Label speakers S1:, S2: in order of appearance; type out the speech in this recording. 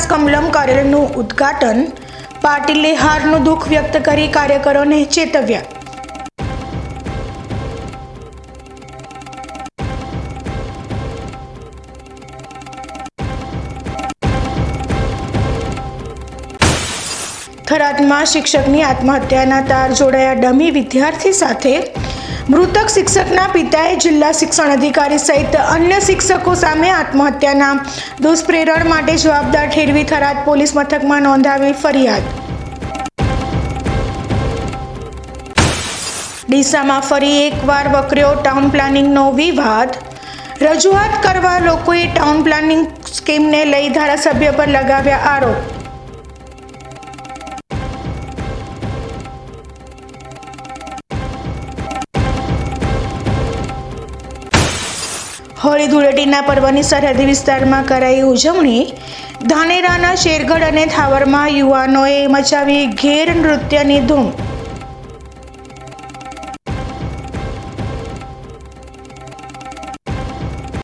S1: વિકાસ કમલમ કાર્યાલયનું ઉદ્ઘાટન, પાટીલે હારનું દુઃખ વ્યક્ત કરી કાર્યકરોને ચેતવ્યા. થરાદમાં શિક્ષકની આત્મહત્યાના તાર જોડાયા. ડમી વિદ્યાર્થી સાથે મૃતક શિક્ષકના પિતાએ જિલ્લા શિક્ષણ અધિકારી સહિત અન્ય શિક્ષકો સામે આત્મહત્યાના દુષ્પ્રેરણ માટે જવાબદાર ઠેરવી થરાદ પોલીસ મથકમાં નોંધાવી ફરિયાદ. ડીસામાં ફરી એકવાર વકર્યો ટાઉન પ્લાનિંગનો વિવાદ. રજૂઆત કરવા લોકોએ ટાઉન પ્લાનિંગ સ્કીમને લઈ ધારાસભ્ય પર લગાવ્યા આરોપ. હોળી ધૂળેટીના પર્વની સરહદી વિસ્તારમાં કરાઈ ઉજવણી. ધાનેરાના શેરગઢ અને થાવરમાં યુવાનોએ મચાવી ઘેર નૃત્યની ધૂમ.